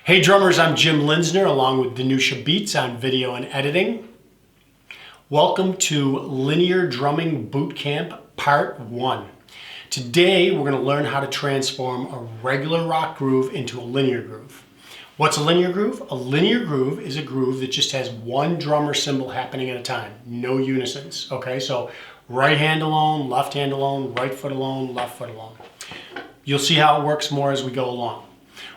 Hey drummers, I'm Jim Linsner along with Danusha Beats on video and editing. Welcome to Linear Drumming Bootcamp Part 1. Today we're going to learn how to transform a regular rock groove into a linear groove. What's a linear groove? A linear groove is a groove that just has one drum or cymbal happening at a time, no unisons. Okay, so right hand alone, left hand alone, right foot alone, left foot alone. You'll see how it works more as we go along.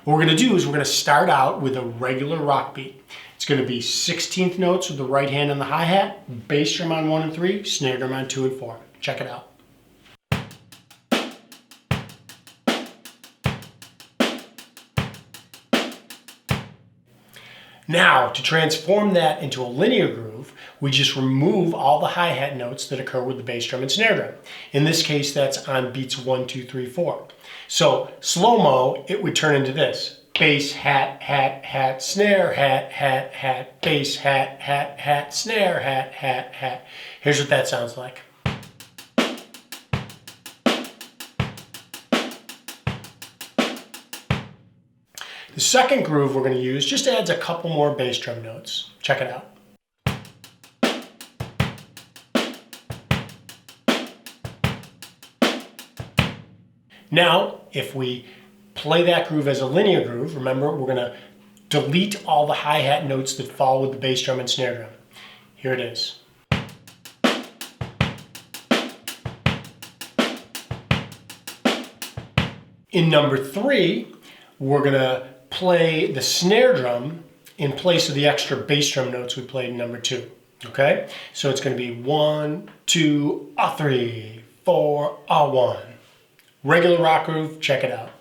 What we're going to do is we're going to start out with a regular rock beat. It's going to be 16th notes with the right hand on the hi-hat, bass drum on 1 and 3, snare drum on 2 and 4. Check it out. Now, to transform that into a linear groove, we just remove all the hi-hat notes that occur with the bass drum and snare drum. In this case, that's on beats 1, 2, 3, 4. So, slow-mo, it would turn into this. Bass, hat, hat, hat, snare, hat, hat, hat, bass, hat, hat, hat, snare, hat, hat, hat. Here's what that sounds like. The second groove we're going to use just adds a couple more bass drum notes. Check it out. Now, if we play that groove as a linear groove, remember we're going to delete all the hi-hat notes that fall with the bass drum and snare drum. Here it is. In number 3, we're going to play the snare drum in place of the extra bass drum notes we played in number 2. Okay? So it's going to be 1, 2, 3, 4, 1. Regular rock groove, check it out.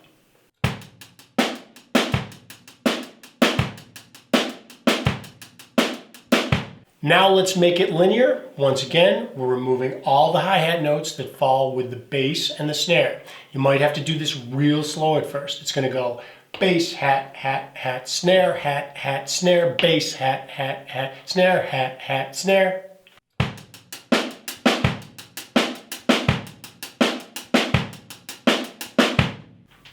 Now let's make it linear. Once again, we're removing all the hi-hat notes that fall with the bass and the snare. You might have to do this real slow at first. It's going to go bass, hat, hat, hat, snare, hat, hat, snare, bass, hat, hat, hat, snare, hat, hat, snare.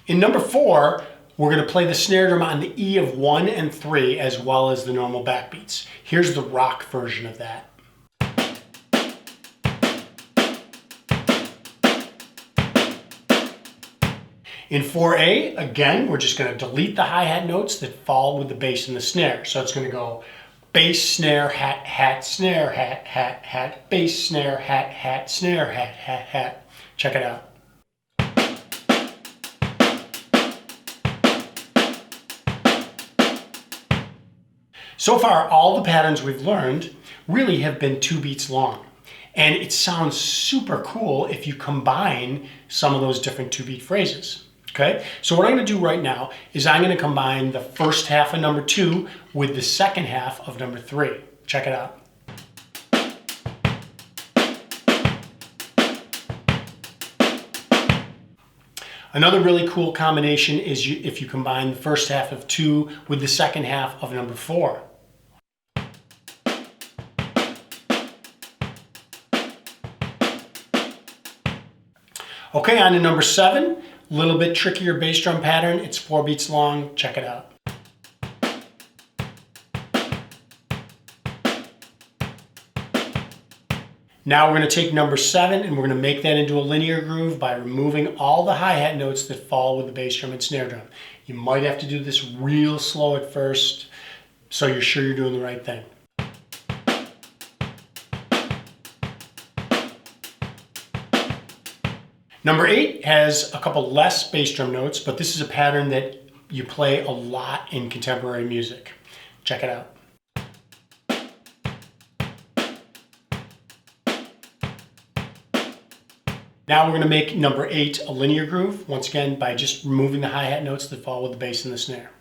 In number 4, we're going to play the snare drum on the E of 1 and 3 as well as the normal backbeats. Here's the rock version of that. In 4A, again, we're just going to delete the hi-hat notes that fall with the bass and the snare. So it's going to go bass, snare, hat, hat, snare, hat, hat, hat, bass, snare, hat, hat, snare, hat, hat, hat. Check it out. So far, all the patterns we've learned really have been 2 beats long. And it sounds super cool if you combine some of those different 2-beat phrases. Okay? So what I'm going to do right now is I'm going to combine the first half of number 2 with the second half of number 3. Check it out. Another really cool combination is if you combine the first half of 2 with the second half of number 4. Okay, on to number 7, a little bit trickier bass drum pattern. It's 4 beats long. Check it out. Now we're going to take number 7 and we're going to make that into a linear groove by removing all the hi-hat notes that fall with the bass drum and snare drum. You might have to do this real slow at first so you're sure you're doing the right thing. Number 8 has a couple less bass drum notes, but this is a pattern that you play a lot in contemporary music. Check it out. Now we're going to make number 8 a linear groove, once again by just removing the hi-hat notes that fall with the bass and the snare.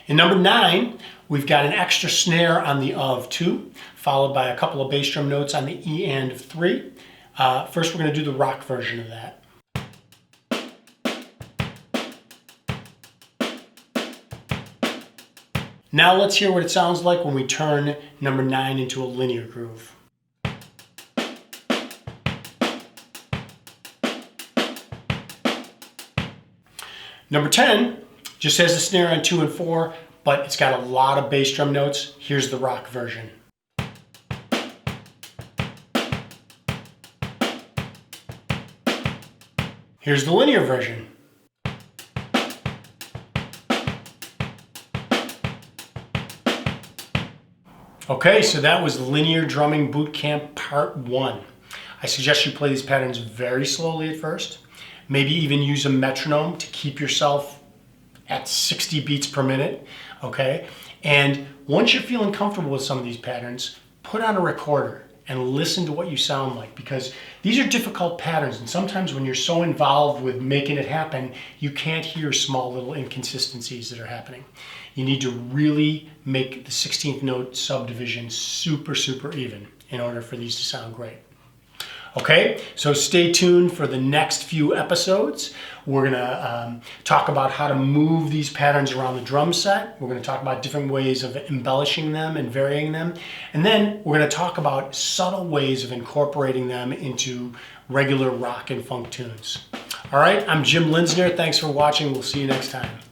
In number 9, we've got an extra snare on the of 2, followed by a couple of bass drum notes on the E and of 3. First we're going to do the rock version of that. Now let's hear what it sounds like when we turn number 9 into a linear groove. Number 10 just has the snare on 2 and 4, but it's got a lot of bass drum notes. Here's the rock version. Here's the linear version. Okay, so that was Linear Drumming Bootcamp Part 1. I suggest you play these patterns very slowly at first. Maybe even use a metronome to keep yourself at 60 beats per minute, okay? And once you're feeling comfortable with some of these patterns, put on a recorder and listen to what you sound like, because these are difficult patterns, and sometimes when you're so involved with making it happen, you can't hear small little inconsistencies that are happening. You need to really make the 16th note subdivision super even in order for these to sound great. Okay, so stay tuned for the next few episodes. We're gonna talk about how to move these patterns around the drum set. We're gonna talk about different ways of embellishing them and varying them. And then we're gonna talk about subtle ways of incorporating them into regular rock and funk tunes. All right, I'm Jim Linsner. Thanks for watching. We'll see you next time.